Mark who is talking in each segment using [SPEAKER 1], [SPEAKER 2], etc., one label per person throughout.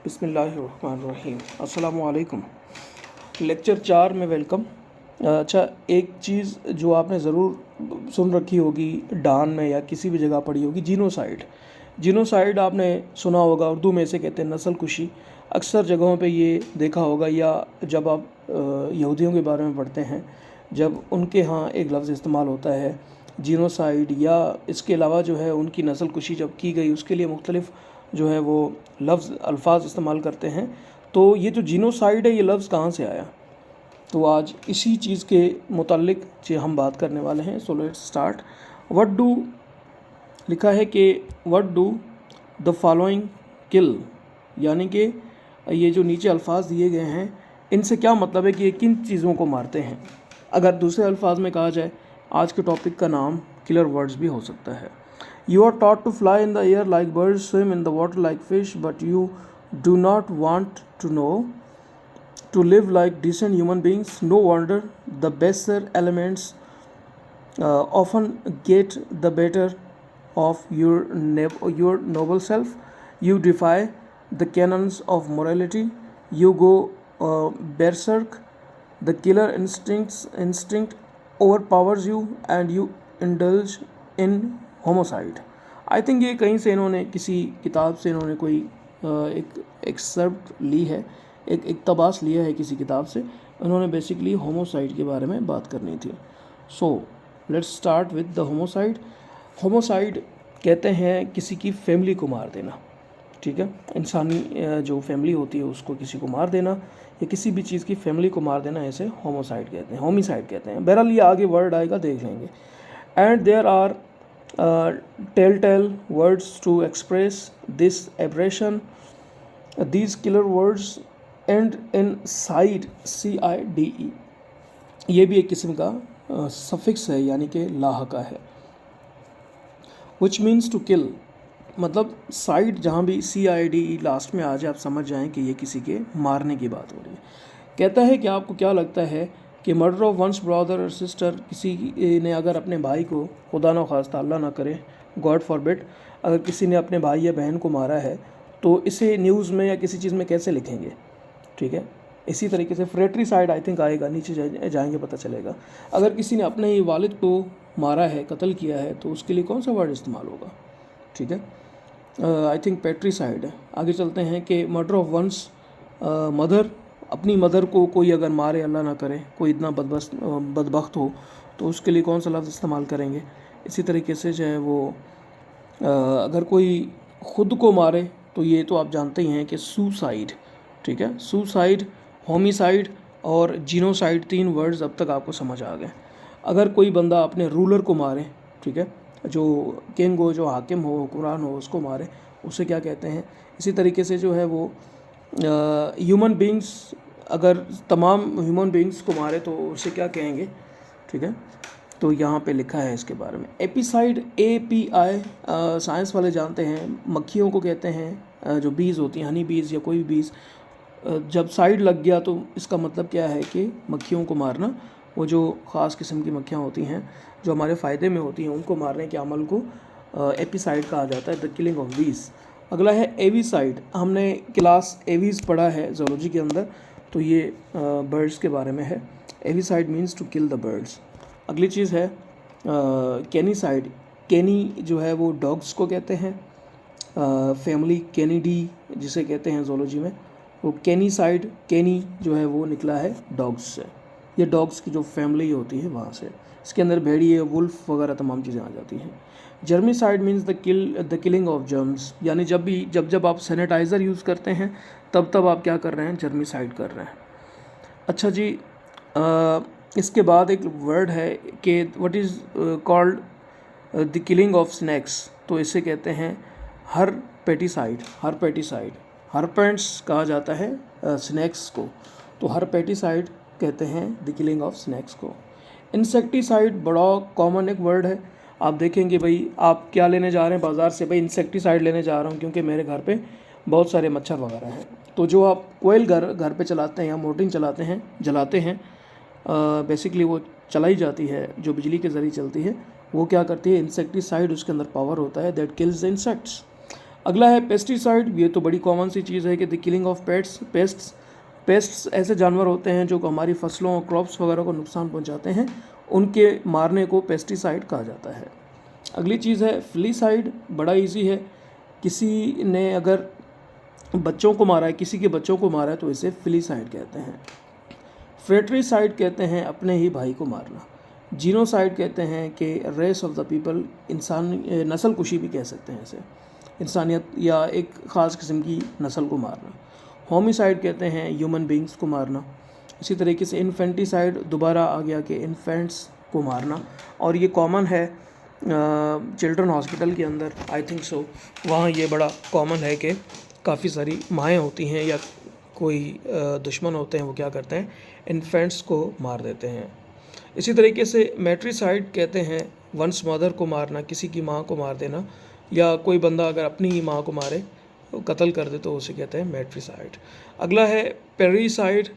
[SPEAKER 1] बिस्मिल्लाहिर्रहमानिर्रहीम। अस्सलामु अलैकुम। लेक्चर 4 में वेलकम। अच्छा, एक चीज़ जो आपने ज़रूर सुन रखी होगी, डान में या किसी भी जगह पढ़ी होगी, जीनोसाइड। जीनोसाइड आपने सुना होगा, उर्दू में इसे कहते हैं नस्ल कुशी। अक्सर जगहों पे ये देखा होगा, या जब आप यहूदियों के बारे में पढ़ते हैं, जब उनके यहाँ एक लफ्ज़ इस्तेमाल होता है जीनोसाइड, या इसके अलावा जो है उनकी नस्ल कुशी जब की गई उसके लिए मुख्तलिफ़ जो है वो लफ्ज़ अल्फाज इस्तेमाल करते हैं। तो ये जो जीनोसाइड है, ये लफ्ज़ कहाँ से आया? तो आज इसी चीज़ के मुताल्लिक हम बात करने वाले हैं। So let's start. What do लिखा है कि व्हाट डू द फॉलोइंग किल, यानी कि ये जो नीचे अल्फाज दिए गए हैं इनसे क्या मतलब है कि ये किन चीज़ों को मारते हैं। अगर दूसरे अल्फाज में कहा जाए, आज के टॉपिक का नाम किलर वर्ड्स भी हो सकता है। You are taught to fly in the air like birds, swim in the water like fish, but you do not want to know to live like decent human beings. No wonder the baser elements often get the better of your noble self. You defy the canons of morality. You go berserk. The killer instinct overpowers you, and you indulge in homicide. I think ये कहीं से इन्होंने किसी किताब से इन्होंने कोई एक एक्सर्प्ट ली है, एक इक़्तिबास लिया है किसी किताब से। उन्होंने बेसिकली होमोसाइड के बारे में बात करनी थी। So let's start with the homicide. Homicide कहते हैं किसी की फैमिली को मार देना, ठीक है। इंसानी जो फैमिली होती है उसको किसी को मार देना, या किसी भी चीज़ की फैमिली को मार देना, ऐसे होमोसाइड कहते हैं, होमिसाइड कहते हैं। बहरहाल ये आगे वर्ड आएगा, देख लेंगे। And there are telltale words to express this aberration. These killer words end in side, CIDE. ये भी एक किस्म का सफिक्स है, यानी कि लाहका है। Which means to kill, मतलब साइड जहाँ भी CIDE लास्ट में आ जाए, आप समझ जाएं कि ये किसी के मारने की बात हो रही है। कहता है कि आपको क्या लगता है कि मर्डर ऑफ वंस ब्रदर और सिस्टर, किसी ने अगर अपने भाई को, खुदा न खास्ता अल्लाह ना करे, गॉड फॉरबिड, अगर किसी ने अपने भाई या बहन को मारा है तो इसे न्यूज़ में या किसी चीज़ में कैसे लिखेंगे, ठीक है। इसी तरीके से फ्रेट्रीसाइड आई थिंक आएगा, नीचे जाएंगे पता चलेगा। अगर किसी ने अपने ही वालिद को मारा है, कत्ल किया है, तो उसके लिए कौन सा वर्ड इस्तेमाल होगा, ठीक है। आई थिंक पैट्रीसाइड है। आगे चलते हैं कि मर्डर ऑफ वंस मदर, अपनी मदर को कोई अगर मारे, अल्लाह ना करे, कोई इतना बदबख्त हो, तो उसके लिए कौन सा लफ्ज़ इस्तेमाल करेंगे। इसी तरीके से जो है वो अगर कोई ख़ुद को मारे, तो ये तो आप जानते ही हैं कि सुसाइड, ठीक है। सुसाइड, होमिसाइड और जीनोसाइड, 3 वर्ड्स अब तक आपको समझ आ गए। अगर कोई बंदा अपने रूलर को मारे, ठीक है, जो किंग हो, जो हाकिम हो, हुक्मरान हो, उसको मारे, उसे क्या कहते हैं। इसी तरीके से जो है वो ह्यूमन बींग्स, अगर तमाम ह्यूमन बींग्स को मारे तो उसे क्या कहेंगे, ठीक है। तो यहाँ पे लिखा है इसके बारे में। एपिसाइड, API, साइंस वाले जानते हैं, मक्खियों को कहते हैं, जो बीज होती हैं, हनी बीज या कोई भी बीज, जब साइड लग गया तो इसका मतलब क्या है कि मक्खियों को मारना। वो जो ख़ास किस्म की मक्खियाँ होती हैं जो हमारे फ़ायदे में होती हैं, उनको मारने के अमल को एपिसाइड कहा जाता है, द किलिंग ऑफ बीज। अगला है एविसाइड। हमने क्लास एवीज पढ़ा है ज़ूलॉजी के अंदर, तो ये बर्ड्स के बारे में है। Avicide means to kill the birds. अगली चीज़ है कैनीसाइड। कैनी जो है वो डॉग्स को कहते हैं, फैमिली कैनिडी जिसे कहते हैं ज़ूलॉजी में, वो कैनीसाइड, कैनी जो है वो निकला है डॉग्स से। ये डॉग्स की जो फैमिली होती है वहाँ से। इसके अंदर भेड़िए, वुल्फ वगैरह तमाम चीज़ें आ जाती हैं। Germicide means the killing of germs, यानी जब आप सैनिटाइज़र यूज़ करते हैं तब आप क्या कर रहे हैं, जर्मिसाइड कर रहे हैं। अच्छा जी, इसके बाद एक वर्ड है कि what is called the killing of snacks, तो इसे कहते हैं हरपेटिसाइड। हरपेंट्स कहा जाता है स्नैक्स को, तो हरपेटिसाइड कहते हैं द किलिंग ऑफ स्नैक्स को। इंसेक्टिसाइड बड़ा कॉमन एक वर्ड है। आप देखेंगे भाई, आप क्या लेने जा रहे हैं बाज़ार से, भाई इंसेक्टिसाइड लेने जा रहा हूँ क्योंकि मेरे घर पे बहुत सारे मच्छर वगैरह हैं। तो जो आप कोयल घर पे चलाते हैं या मोटरिंग जलाते हैं, बेसिकली वो चलाई जाती है, जो बिजली के ज़रिए चलती है, वो क्या करती है, इंसेक्टिसाइड, उसके अंदर पावर होता है दैट किल्स द इंसेक्ट्स। अगला है पेस्टिसाइड। ये तो बड़ी कॉमन सी चीज़ है कि द किलिंग ऑफ पेस्ट्स ऐसे जानवर होते हैं जो हमारी फसलों और क्रॉप्स वगैरह को नुकसान पहुंचाते हैं, उनके मारने को पेस्टिसाइड कहा जाता है। अगली चीज़ है फिलीसाइड। बड़ा इजी है, किसी ने अगर बच्चों को मारा है, किसी के बच्चों को मारा है तो इसे फिलीसाइड कहते हैं। फ्रेट्रीसाइड कहते हैं अपने ही भाई को मारना। जीनोसाइड कहते हैं कि रेस ऑफ द पीपल, इंसान नस्ल कुशी भी कह सकते हैं इसे, इंसानियत या एक ख़ास किस्म की नस्ल को मारना। होमिसाइड कहते हैं ह्यूमन बींग्स को मारना। इसी तरीके से इन्फेंटिसाइड दोबारा आ गया कि इन्फेंट्स को मारना, और ये कॉमन है चिल्ड्रन हॉस्पिटल के अंदर, आई थिंक सो, वहाँ ये बड़ा कॉमन है कि काफ़ी सारी माएँ होती हैं या कोई दुश्मन होते हैं, वो क्या करते हैं, इन्फेंट्स को मार देते हैं। इसी तरीके से मैट्रिसाइड कहते हैं वंस मदर को मारना, किसी की माँ को मार देना, या कोई बंदा अगर अपनी ही माँ को मारे, कत्ल कर दे, तो उसे कहते हैं मैट्रिसाइड। अगला है पेरिसाइड।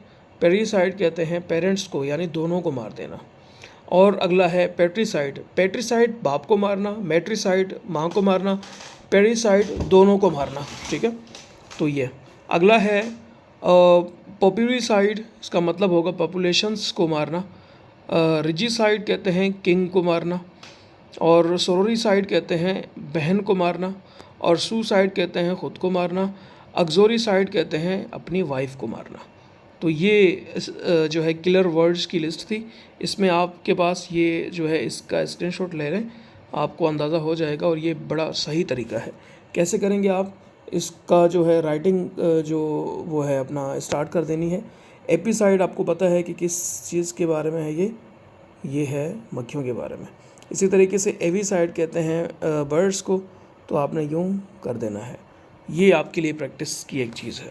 [SPEAKER 1] पेरिसाइड कहते हैं पेरेंट्स को यानी दोनों को मार देना। और अगला है पेट्रिसाइड। पेट्रिसाइड बाप को मारना, मैट्रिसाइड माँ को मारना, पेरिसाइड दोनों को मारना। ठीक है, तो ये अगला है पॉपुलिसाइड। इसका मतलब होगा पॉपुलेशंस को मारना। रिजिसाइड कहते हैं किंग को मारना, और सोरोरिसाइड कहते हैं बहन को मारना, और सुसाइड कहते हैं ख़ुद को मारना। अक्सोरिसाइड कहते हैं अपनी वाइफ को मारना। तो ये जो है किलर वर्ड्स की लिस्ट थी। इसमें आपके पास ये जो है इसका स्क्रीनशॉट ले लें, आपको अंदाज़ा हो जाएगा, और ये बड़ा सही तरीका है। कैसे करेंगे आप इसका जो है राइटिंग जो वो है अपना स्टार्ट कर देनी है। एपिसाइड आपको पता है कि किस चीज़ के बारे में है, ये है मक्खियों के बारे में। इसी तरीके से एविसाइड कहते हैं बर्ड्स को, तो आपने यूँ कर देना है। ये आपके लिए प्रैक्टिस की एक चीज़ है।